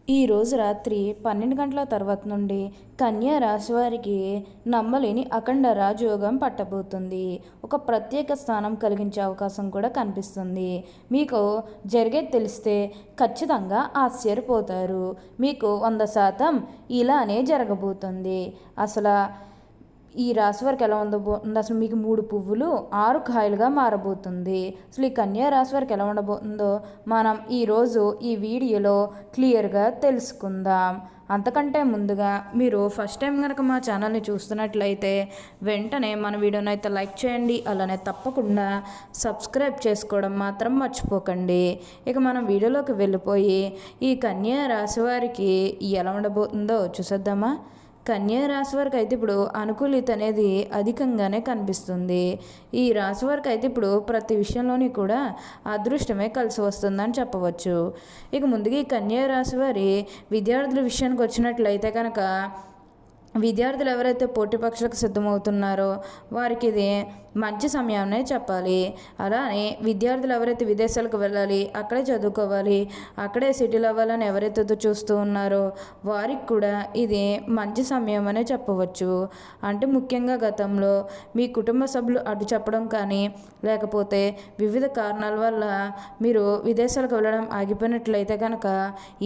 ఈరోజు రాత్రి 12 గంటల తర్వాత నుండి కన్యా రాశి వారికి నమ్మలేని అఖండ రాజయోగం పట్టబోతుంది. ఒక ప్రత్యేక స్థానం కలిగించే అవకాశం కూడా కనిపిస్తుంది. మీకు జరిగేది తెలిస్తే ఖచ్చితంగా ఆశ్చర్యపోతారు. మీకు 100% ఇలానే జరగబోతుంది. అసలు ఈ రాశి వారికి ఎలా ఉండబోతుంది, అసలు మీకు 3 పువ్వులు 6 కాయలుగా మారబోతుంది. అసలు ఈ కన్యా రాశి వారికి ఎలా ఉండబోతుందో మనం ఈరోజు ఈ వీడియోలో క్లియర్గా తెలుసుకుందాం. అంతకంటే ముందుగా మీరు ఫస్ట్ టైం కనుక మా ఛానల్ని చూస్తున్నట్లయితే వెంటనే మన వీడియోని అయితే లైక్ చేయండి. అలానే తప్పకుండా సబ్స్క్రైబ్ చేసుకోవడం మాత్రం మర్చిపోకండి. ఇక మనం వీడియోలోకి వెళ్ళిపోయి ఈ కన్యా రాశి వారికి ఎలా ఉండబోతుందో చూసేద్దామా. కన్యా రాశి వారికి అయితే ఇప్పుడు అనుకూలిత అనేది అధికంగానే కనిపిస్తుంది. ఈ రాశి వారికి అయితే ఇప్పుడు ప్రతి విషయంలోని కూడా అదృష్టమే కలిసి వస్తుందని చెప్పవచ్చు. ఇక ముందుగా ఈ కన్యా రాశి వారి విద్యార్థుల విషయానికి వచ్చినట్లయితే కనుక విద్యార్థులు ఎవరైతే పోటీ పరీక్షలకు సిద్ధమవుతున్నారో వారికి ఇది మంచి సమయాన్నే చెప్పాలి. అలానే విద్యార్థులు ఎవరైతే విదేశాలకు వెళ్ళాలి, అక్కడే చదువుకోవాలి, అక్కడే సెటిల్ అవ్వాలని ఎవరైతే చూస్తూ ఉన్నారో వారికి కూడా ఇది మంచి సమయం అనే చెప్పవచ్చు. అంటే ముఖ్యంగా గతంలో మీ కుటుంబ సభ్యులు అడ్డు చెప్పడం కానీ లేకపోతే వివిధ కారణాల వల్ల మీరు విదేశాలకు వెళ్ళడం ఆగిపోయినట్లయితే కనుక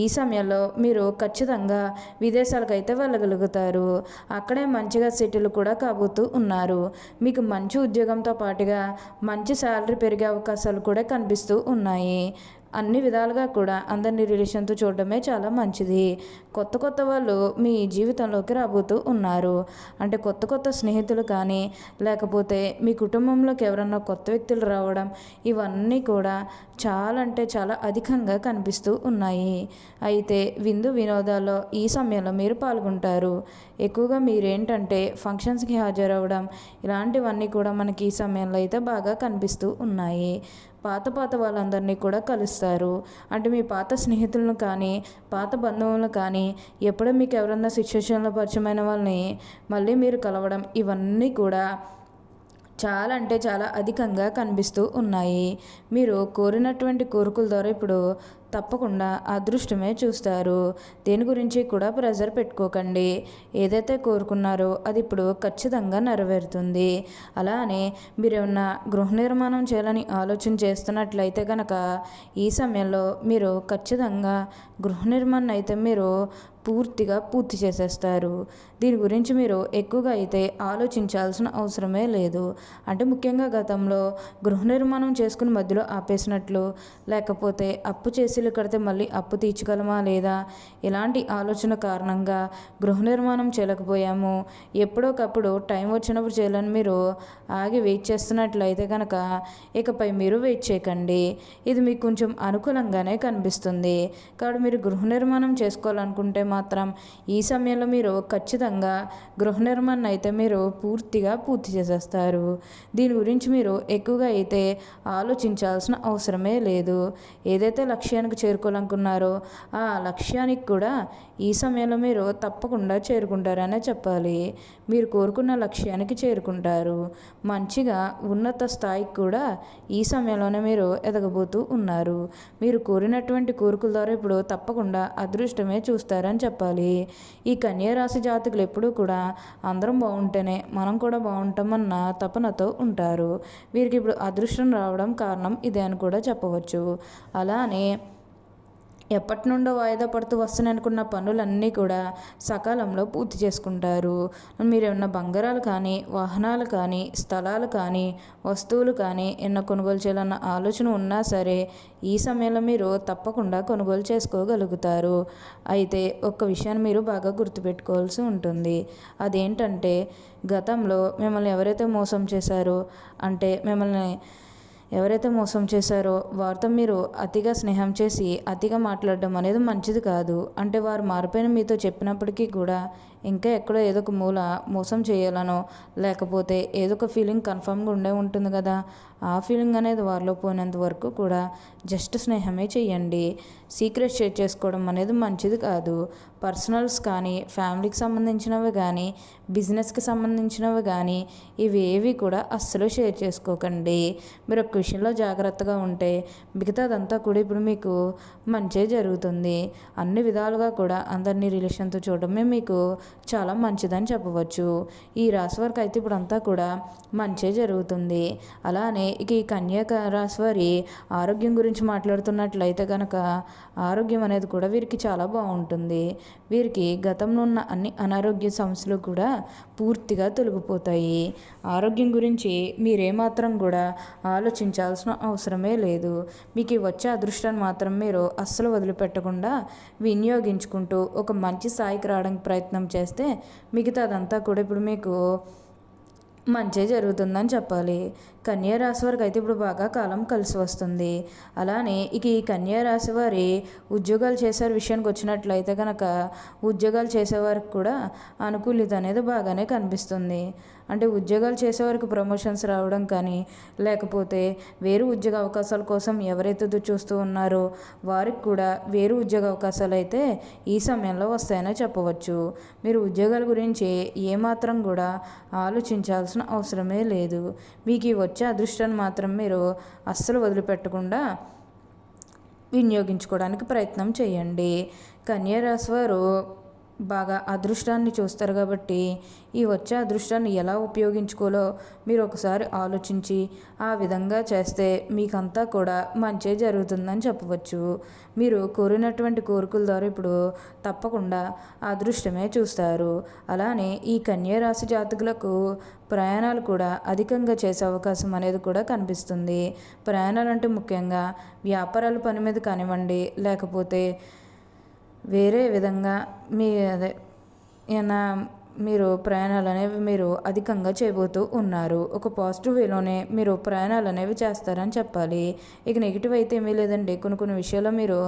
ఈ సమయంలో మీరు ఖచ్చితంగా విదేశాలకు అయితే వెళ్ళగలుగుతారు. అక్కడే మంచిగా సెటిల్ కూడా కాబోతూ ఉన్నారు. మీకు మంచి ఉద్యోగంతో పాటుగా మంచి శాలరీ పెరిగే అవకాశాలు కూడా కనిపిస్తూ ఉన్నాయి. అన్ని విధాలుగా కూడా అందరినీ రిలేషన్తో చూడడమే చాలా మంచిది. కొత్త కొత్త వాళ్ళు మీ జీవితంలోకి రాబోతూ ఉన్నారు. అంటే కొత్త కొత్త స్నేహితులు కానీ లేకపోతే మీ కుటుంబంలోకి ఎవరన్నా కొత్త వ్యక్తులు రావడం ఇవన్నీ కూడా చాలా అంటే చాలా అధికంగా కనిపిస్తూ ఉన్నాయి. అయితే విందు వినోదాల్లో ఈ సమయంలో మీరు పాల్గొంటారు. ఎక్కువగా మీరేంటంటే ఫంక్షన్స్కి హాజరవ్వడం ఇలాంటివన్నీ కూడా మనకి ఈ సమయంలో అయితే బాగా కనిపిస్తూ ఉన్నాయి. పాత వాళ్ళందరినీ కూడా కలుస్తారు. అంటే మీ పాత స్నేహితులను కానీ పాత బంధువులను కానీ ఎప్పుడో మీకు ఎవరన్నా సిచ్యువేషన్లో పరిచయమైన వాళ్ళని మళ్ళీ మీరు కలవడం ఇవన్నీ కూడా చాలా అంటే చాలా అధికంగా కనిపిస్తూ ఉన్నాయి. మీరు కోరినటువంటి కోరికల ద్వారా ఇప్పుడు తప్పకుండా అదృష్టమే చూస్తారు. దేని గురించి కూడా ప్రెజర్ పెట్టుకోకండి. ఏదైతే కోరుకున్నారో అది ఇప్పుడు ఖచ్చితంగా నెరవేరుతుంది. అలానే మీరు ఏమన్నా గృహ నిర్మాణం చేయాలని ఆలోచన చేస్తున్నట్లయితే కనుక ఈ సమయంలో మీరు ఖచ్చితంగా గృహ నిర్మాణం అయితే మీరు పూర్తి చేసేస్తారు. దీని గురించి మీరు ఎక్కువగా అయితే ఆలోచించాల్సిన అవసరమే లేదు. అంటే ముఖ్యంగా గతంలో గృహ నిర్మాణం చేసుకుని మధ్యలో ఆపేసినట్లు లేకపోతే అప్పు చేసి కడితే మళ్ళీ అప్పు తీర్చగలమా లేదా ఇలాంటి ఆలోచన కారణంగా గృహ నిర్మాణం చేయలేకపోయాము, ఎప్పుడోకప్పుడు టైం వచ్చినప్పుడు చేయాలని మీరు ఆగి వెయిట్ చేస్తున్నట్లయితే కనుక ఇకపై మీరు వెయిట్ చేయకండి. ఇది మీకు కొంచెం అనుకూలంగానే కనిపిస్తుంది. కాబట్టి మీరు గృహ నిర్మాణం చేసుకోవాలనుకుంటే మాత్రం ఈ సమయంలో మీరు ఖచ్చితంగా గృహ నిర్మాణం అయితే మీరు పూర్తి చేసేస్తారు. దీని గురించి మీరు ఎక్కువగా అయితే ఆలోచించాల్సిన అవసరమే లేదు. ఏదైతే లక్ష్యానికి చేరుకోవాలనుకున్నారో ఆ లక్ష్యానికి కూడా ఈ సమయంలో మీరు తప్పకుండా చేరుకుంటారనే చెప్పాలి. మీరు కోరుకున్న లక్ష్యానికి చేరుకుంటారు. మంచిగా ఉన్నత స్థాయికి కూడా ఈ సమయంలోనే మీరు ఎదగబోతూ ఉన్నారు. మీరు కోరినటువంటి కోరికల ద్వారా ఇప్పుడు తప్పకుండా అదృష్టమే చూస్తారని చెప్పాలి. ఈ కన్యా రాశి జాతకులు ఎప్పుడూ కూడా అందరం బాగుంటేనే మనం కూడా బాగుంటామన్న తపనతో ఉంటారు. వీరికి ఇప్పుడు అదృష్టం రావడం కారణం ఇదే అని కూడా చెప్పవచ్చు. అలానే ఎప్పటి నుండో వాయిదా పడుతూ వస్తున్నాయి అనుకున్న పనులన్నీ కూడా సకాలంలో పూర్తి చేసుకుంటారు. మీరు ఏమన్నా బంగారాలు కానీ వాహనాలు కానీ స్థలాలు కానీ వస్తువులు కానీ ఏమన్నా కొనుగోలు చేయాలన్న ఆలోచన ఉన్నా సరే ఈ సమయంలో మీరు తప్పకుండా కొనుగోలు చేసుకోగలుగుతారు. అయితే ఒక్క విషయాన్ని మీరు బాగా గుర్తుపెట్టుకోవాల్సి ఉంటుంది. అదేంటంటే గతంలో మిమ్మల్ని ఎవరైతే మోసం చేశారో అంటే మిమ్మల్ని ఎవరైతే మోసం చేశారో వారితో మీరు అతిగా స్నేహం చేసి అతిగా మాట్లాడడం అనేది మంచిది కాదు. అంటే వారు మారిపోయిన మీతో చెప్పినప్పటికీ కూడా ఇంకా ఎక్కడో ఏదో ఒక మూల మోసం చేయాలనో లేకపోతే ఏదో ఒక ఫీలింగ్ కన్ఫామ్గా ఉండే ఉంటుంది కదా. ఆ ఫీలింగ్ అనేది వారిలో పోయినంత వరకు కూడా జస్ట్ స్నేహమే చెయ్యండి. సీక్రెట్ షేర్ చేసుకోవడం అనేది మంచిది కాదు. పర్సనల్స్ కానీ, ఫ్యామిలీకి సంబంధించినవి కానీ, బిజినెస్కి సంబంధించినవి కానీ ఇవేవి కూడా అస్సలు షేర్ చేసుకోకండి. మీరు ఒక విషయంలో జాగ్రత్తగా ఉంటే మిగతాదంతా కూడా ఇప్పుడు మీకు మంచే జరుగుతుంది. అన్ని విధాలుగా కూడా అందరినీ రిలేషన్తో చూడడమే మీకు చాలా మంచిదని చెప్పవచ్చు. ఈ రాశి వారికి అయితే ఇప్పుడు అంతా కూడా మంచే జరుగుతుంది. అలానే ఇక ఈ కన్యా రాశి వారి ఆరోగ్యం గురించి మాట్లాడుతున్నట్లయితే కనుక ఆరోగ్యం అనేది కూడా వీరికి చాలా బాగుంటుంది. వీరికి గతంలో ఉన్న అన్ని అనారోగ్య సమస్యలు కూడా పూర్తిగా తొలగిపోతాయి. ఆరోగ్యం గురించి మీరేమాత్రం కూడా ఆలోచించాల్సిన అవసరమే లేదు. మీకు వచ్చే అదృష్టాన్ని మాత్రం మీరు అస్సలు వదిలిపెట్టకుండా వినియోగించుకుంటూ ఒక మంచి స్థాయికి రావడానికి ప్రయత్నం చేస్తే మిగతాదంతా కూడా ఇప్పుడు మీకు మంచే జరుగుతుందని చెప్పాలి. కన్యా రాశి వారికి అయితే ఇప్పుడు బాగా కాలం కలిసి వస్తుంది. అలానే ఇక ఈ కన్యా రాశి వారి ఉద్యోగాలు చేసే విషయానికి వచ్చినట్లయితే కనుక ఉద్యోగాలు చేసేవారికి కూడా అనుకూలిత అనేది బాగానే కనిపిస్తుంది. అంటే ఉద్యోగాలు చేసేవారికి ప్రమోషన్స్ రావడం కానీ, లేకపోతే వేరు ఉద్యోగ అవకాశాల కోసం ఎవరైతే చూస్తూ ఉన్నారో వారికి కూడా వేరు ఉద్యోగ అవకాశాలు అయితే ఈ సమయంలో వస్తాయని చెప్పవచ్చు. మీరు ఉద్యోగాల గురించి ఏమాత్రం కూడా ఆలోచించాల్సిన అవసరమే లేదు. మీకు ఈ వచ్చే అదృష్టాన్ని మాత్రం మీరు అస్సలు వదిలిపెట్టకుండా వినియోగించుకోవడానికి ప్రయత్నం చేయండి. కన్యా రాశి వారు బాగా అదృష్టాన్ని చూస్తారు కాబట్టి ఈ వచ్చే అదృష్టాన్ని ఎలా ఉపయోగించుకోవాలో మీరు ఒకసారి ఆలోచించి ఆ విధంగా చేస్తే మీకంతా కూడా మంచే జరుగుతుందని చెప్పవచ్చు. మీరు కోరినటువంటి కోరికల ద్వారా ఇప్పుడు తప్పకుండా అదృష్టమే చూస్తారు. అలానే ఈ కన్యా రాశి జాతకులకు ప్రయాణాలు కూడా అధికంగా చేసే అవకాశం అనేది కూడా కనిపిస్తుంది. ప్రయాణాలు అంటే ముఖ్యంగా వ్యాపారాల పని మీద కానివ్వండి, లేకపోతే వేరే విధంగా అదే ఏమైనా మీరు ప్రయాణాలు అనేవి మీరు అధికంగా చేయబోతూ ఉన్నారు. ఒక పాజిటివ్ వేలోనే మీరు ప్రయాణాలు అనేవి చేస్తారని చెప్పాలి. ఇక నెగిటివ్ అయితే ఏమీ లేదండి. కొన్ని విషయాల్లో మీరు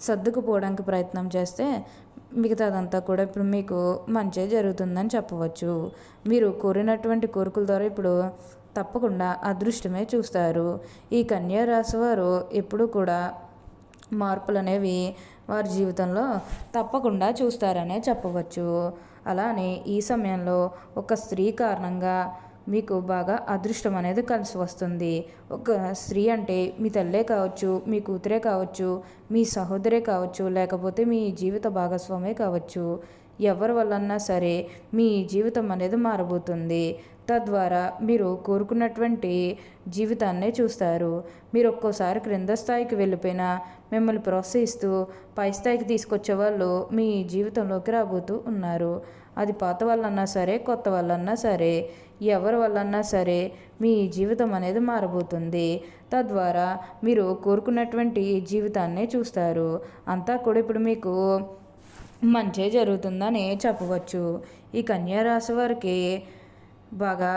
సర్దుకుపోవడానికి ప్రయత్నం చేస్తే మిగతాదంతా కూడా ఇప్పుడు మీకు మంచి జరుగుతుందని చెప్పవచ్చు. మీరు కోరినటువంటి కోరికల ద్వారా ఇప్పుడు తప్పకుండా అదృష్టమే చూస్తారు. ఈ కన్యా రాశి వారు ఎప్పుడు కూడా మార్పులు అనేవి వారి జీవితంలో తప్పకుండా చూస్తారనే చెప్పవచ్చు. అలానే ఈ సమయంలో ఒక స్త్రీ కారణంగా మీకు బాగా అదృష్టం అనేది కలిసి వస్తుంది. ఒక స్త్రీ అంటే మీ తల్లే కావచ్చు, మీ కూతురే కావచ్చు, మీ సహోదరే కావచ్చు, లేకపోతే మీ జీవిత భాగస్వామే కావచ్చు. ఎవరి వల్లన్నా సరే మీ జీవితం అనేది మారబోతుంది. తద్వారా మీరు కోరుకున్నటువంటి జీవితాన్నే చూస్తారు. మీరు ఒక్కోసారి క్రింద స్థాయికి వెళ్ళిపోయినా మిమ్మల్ని ప్రోత్సహిస్తూ పై స్థాయికి తీసుకొచ్చే వాళ్ళు మీ జీవితంలోకి రాబోతూ ఉన్నారు. అది పాత వాళ్ళన్నా సరే, కొత్త వాళ్ళన్నా సరే, ఎవరి వల్లన్నా సరే మీ జీవితం అనేది మారబోతుంది. తద్వారా మీరు కోరుకున్నటువంటి జీవితాన్నే చూస్తారు. అంతా కూడా ఇప్పుడు మీకు మంచే జరుగుతుందని చెప్పవచ్చు. ఈ కన్యా రాశి వారికి బాగా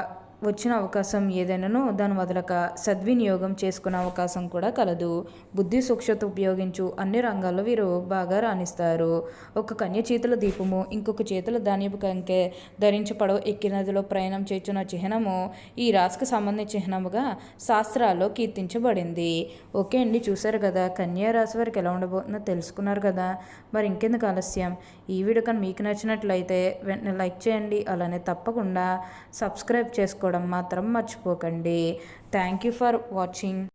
వచ్చిన అవకాశం ఏదైనానో దాని వదలక సద్వినియోగం చేసుకునే అవకాశం కూడా కలదు. బుద్ధి సూక్ష్మత ఉపయోగించు అన్ని రంగాల్లో వీరు బాగా రాణిస్తారు. ఒక కన్య చేతుల దీపము, ఇంకొక చేతుల ధాన్యపు కంకె ధరించి పడవ ఎక్కి నదిలో ప్రయాణం చేస్తున్న చిహ్నము ఈ రాశికి సంబంధించిన చిహ్నముగా శాస్త్రాల్లో కీర్తించబడింది. ఓకే అండి, చూసారు కదా కన్యా రాశి వారికి ఎలా ఉండబోతుందో తెలుసుకున్నారు కదా. మరి ఇంకెందుకు ఆలస్యం, ఈ వీడియో కానీ మీకు నచ్చినట్లయితే వెంటనే లైక్ చేయండి. అలానే తప్పకుండా సబ్స్క్రైబ్ చేసుకోవడం మాత్రం మర్చిపోకండి. Thank you for watching.